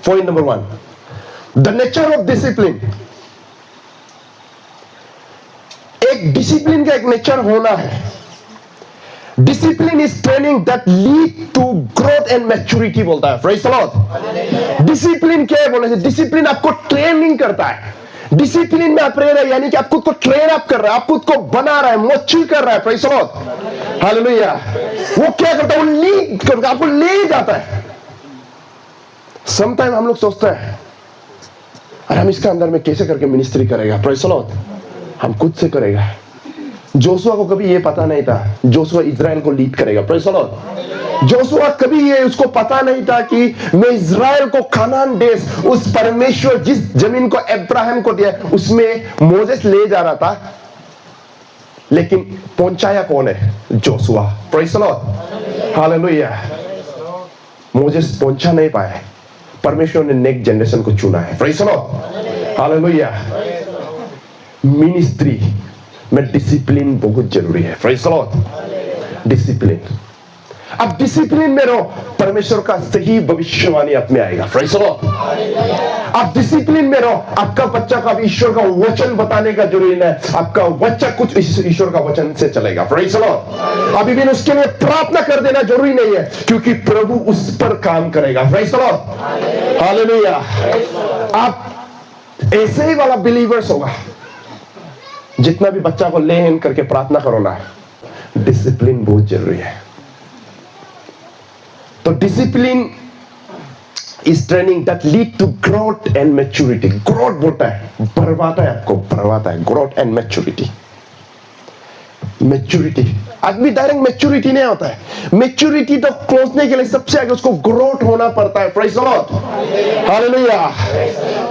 Point number 1, the nature of discipline. एक discipline का एक नेचर होना है. Discipline is training that lead to growth and maturity बोलता है. Praise the Lord. डिसिप्लिन क्या है बोले? डिसिप्लिन आपको ट्रेनिंग करता है. डिसिप्लिन में आप रह रहे यानी कि आप खुद को ट्रेन अप कर रहे हैं, आप खुद को बना रहे हैं, मैच्योर कर रहा है. Praise the Lord. हालेलुया. वो क्या करता है? वो लीड करता है, आपको ले जाता है. समटाइम हम लोग सोचते हैं अरे हम इसके अंदर में कैसे करके मिनिस्ट्री करेगा. Praise the Lord. हम खुद से करेगा. जोशुआ को कभी ये पता नहीं था जोशुआ इजराइल को लीड करेगा. Praise the Lord. जोशुआ कभी ये उसको पता नहीं था कि मैं इजराइल को कानान देश, उस परमेश्वर जिस जमीन को अब्राहम को दिया उसमें मोसेस ले जा रहा था, लेकिन पहुंचाया कौन है? Joshua. Praise the Lord. Hallelujah. Moses पहुंचा नहीं पाए, परमेश्वर ने नेक्स्ट जनरेशन को चुना है. Praise the Lord. Hallelujah. Ministry में डिसिप्लिन बहुत जरूरी है. Praise the Lord. डिसिप्लिन. अब डिसिप्लिन में रहो, परमेश्वर का सही भविष्यवाणी आप में आएगा. Praise the Lord. आप डिसिप्लिन में रहो, आपका बच्चा का ईश्वर का वचन बताने का जरूरी नहीं, आपका बच्चा कुछ ईश्वर का वचन से चलेगा. Praise the Lord. अभी भी उसके लिए प्रार्थना कर देना जरूरी नहीं है, क्योंकि प्रभु उस पर काम करेगा. Praise the Lord. हालेलुया. आप ऐसे ही वाला बिलीवर्स होगा. जितना भी बच्चा को ले इन करके प्रार्थना करो ना, डिसिप्लिन बहुत जरूरी है. तो discipline is training that lead to growth and maturity. Growth बोलता है, बढ़वाता है, आपको बढ़वाता है. Growth and maturity. मैच्योरिटी. आदमी डायरेक्ट मैच्योरिटी नहीं होता है. मैच्योरिटी तो पहुंचने के लिए सबसे आगे उसको ग्रोथ होना पड़ता है. Praise the Lord. हालेलुया.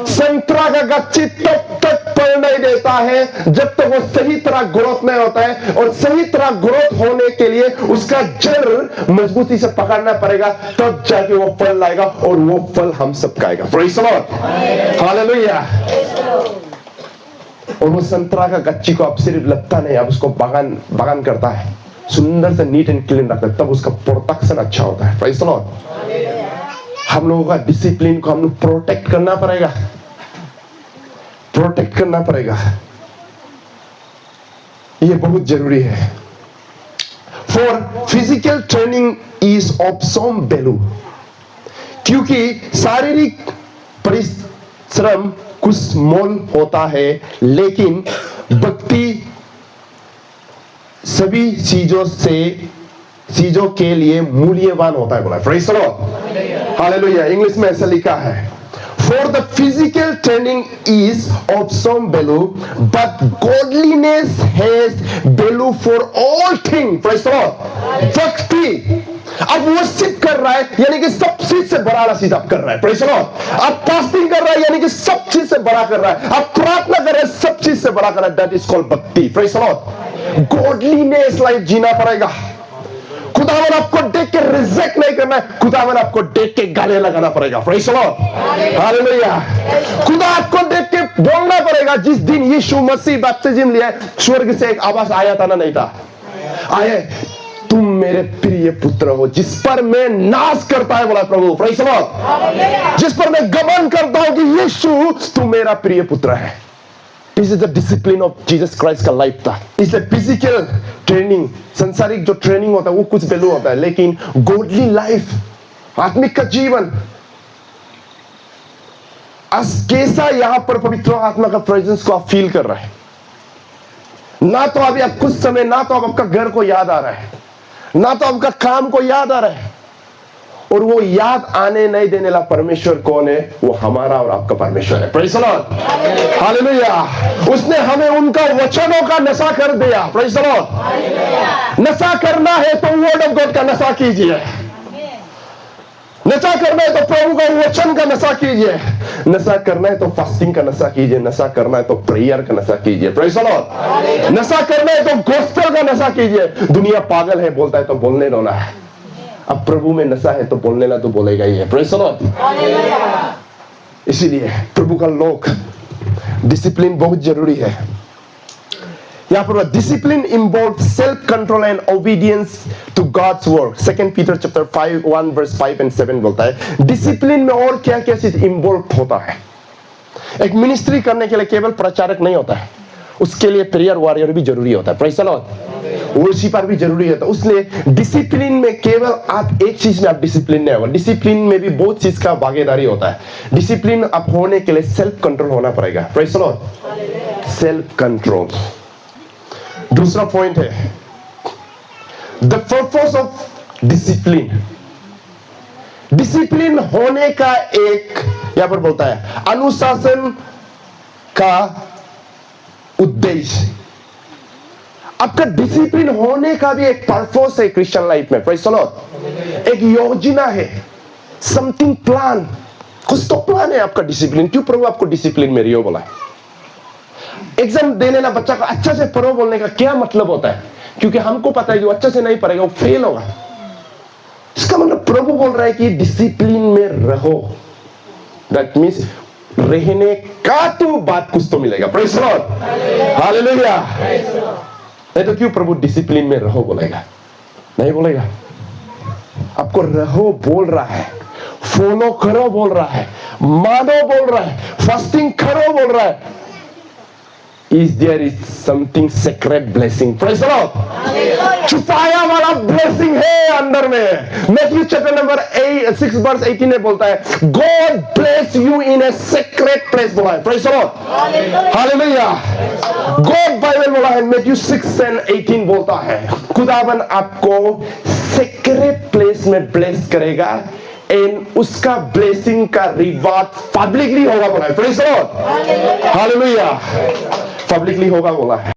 संतरा का गच्छी तब तक फल नहीं देता है जब तक वो सही तरह ग्रोथ नहीं होता है, और सही तरह ग्रोथ होने के लिए उसका जड़ मजबूती से पकड़ना पड़ेगा, तब जाके वो फल लाएगा, और वो फल हम सब खाएगा. Praise the Lord. हालेलुया. और वो संतरा का गच्ची को आप सिर्फ लगता नहीं, आप उसको बागान करता है, सुंदर से नीट एंड क्लीन रखता है, तब उसका प्रोटेक्शन अच्छा होता है. Praise the Lord. हम लोगों का डिसिप्लिन को हम लोग प्रोटेक्ट करना पड़ेगा. प्रोटेक्ट करना पड़ेगा. ये बहुत जरूरी है. For physical training is of some value. क्योंकि शारीरिक परिश्रम कुछ मोल होता है, लेकिन भक्ति सभी चीजों के लिए मूल्यवान होता है. बोला. Praise the Lord. Hallelujah. English में ऐसा लिखा है, for the physical training is of some value, but godliness has value for all things. Praise the Lord. भक्ति. अब वर्शिप कर रहा है यानी कि सब चीज से बड़ा चीज आप कर रहा है. Praise the Lord. आप फास्टिंग कर रहा है यानी कि सब चीज से बड़ा कर रहा है. आप प्रार्थना कर रहे हैं, सब चीज से बड़ा कर रहा है. That is called bhakti. Praise the lord. Godliness life जीना पड़ेगा. खुदावन आपको देख के रिजेक्ट नहीं करना है, खुदावन आपको देख के गाले लगाना पड़ेगा. Praise the Lord. हालेलुया. खुदा आपको देख के बोलना पड़ेगा. जिस दिन यीशु मसीह बैप्टिज्म लिया, स्वर्ग से एक आवाज आया था ना? नहीं था? आए, तुम मेरे प्रिय पुत्र हो जिस पर मैं नाज करता है. बोला प्रभु. Praise the Lord. जिस पर मैं गमन करता हूं कि यीशु तू मेरा प्रिय पुत्र है. This is the discipline of Jesus Christ का लाइफ था. इसलिए फिजिकल ट्रेनिंग, संसारिक जो ट्रेनिंग होता है वो कुछ वैल्यू होता है, लेकिन गॉडली लाइफ, आत्मिक का जीवन, कैसा यहां पर पवित्र आत्मा का प्रेजेंस को आप फील कर रहे हैं. ना तो अभी आप कुछ समय, ना तो आपका घर को याद आ रहा है, ना तो आपका काम को याद आ रहा है, और वो याद आने नहीं देने वाला परमेश्वर कौन है? वो हमारा और आपका परमेश्वर है. Praise the Lord. हालेलुया. उसने हमें उनका वचनों का नशा कर दिया. Praise the Lord. नशा करना है तो वर्ड ऑफ गॉड का नशा कीजिए. नशा करना है तो प्रभु का वचन का नशा कीजिए. नशा करना है तो फास्टिंग का नशा कीजिए. नशा करना है तो प्रेयर का नशा कीजिए. Praise the Lord. नशा करना है तो गोस्पेल का नशा कीजिए. दुनिया पागल है बोलता है तो बोलने दो ना. अब प्रभु में नशा है तो बोलने ला तो बोलेगा ही है. Praise the Lord. इसीलिए प्रभु का लोग डिसिप्लिन बहुत जरूरी है. यहाँ पर discipline involve self control and obedience to God's word. 2 Peter chapter 1 verse 5 and 7 बोलता है डिसिप्लिन में और क्या क्या चीज इन्वॉल्व होता है। एक मिनिस्ट्री करने के लिए केवल प्रचारक नहीं होता है, उसके लिए प्रेयर वॉरियर भी जरूरी होता है। Praise the Lord. वर्शिपर भी जरूरी होता है। उसलिए डिसिप्लिन में केवल आप एक चीज में आप डिसिप्लिन नहीं होगा, डिसिप्लिन में भी बहुत चीज का भागीदारी होता है। डिसिप्लिन आप होने के लिए सेल्फ कंट्रोल होना पड़ेगा। Praise the Lord. Self control. दूसरा पॉइंट है the purpose of discipline. Discipline होने का एक यहां पर बोलता है अनुशासन का उद्देश्य। आपका डिसिप्लिन होने का भी एक पर्पस है क्रिश्चियन लाइफ में। Praise the Lord. एक योजना है, समथिंग प्लान, कुछ तो प्लान है आपका डिसिप्लिन। क्यों प्रभु आपको डिसिप्लिन में रियो बोला है? एग्जाम देने ना बच्चा को अच्छा से पढ़ो बोलने का क्या मतलब होता है? क्योंकि हमको पता है जो अच्छा से नहीं पढ़ेगा वो फेल होगा। इसका मतलब प्रभु बोल रहा है कि डिसिप्लिन में रहो। दैट मीन्स रहने का तो बात कुछ तो मिलेगा। Praise the Lord. हालेलुया। नहीं तो क्यों प्रभु डिसिप्लिन में रहो बोलेगा? नहीं बोलेगा। आपको रहो बोल रहा है, फॉलो करो बोल रहा है, मानो बोल रहा है, फास्टिंग करो बोल रहा है। Is there is something sacred blessing? Praise the Lord. छुपाया वाला blessing है अंदर में। मैथ्यू चैप्टर नंबर 6 वर्स 18 में बोलता है God bless you in a sacred place बोला है। Praise the Lord. Hallelujah. God Bible बोला है मैथ्यू 6 and 18 बोलता है खुदावन आपको सेक्रेट प्लेस में ब्लेस करेगा एंड उसका ब्लेसिंग का रिवार्ड पब्लिकली होगा बोला है। Praise the Lord. Hallelujah. Publicly होगा बोला है।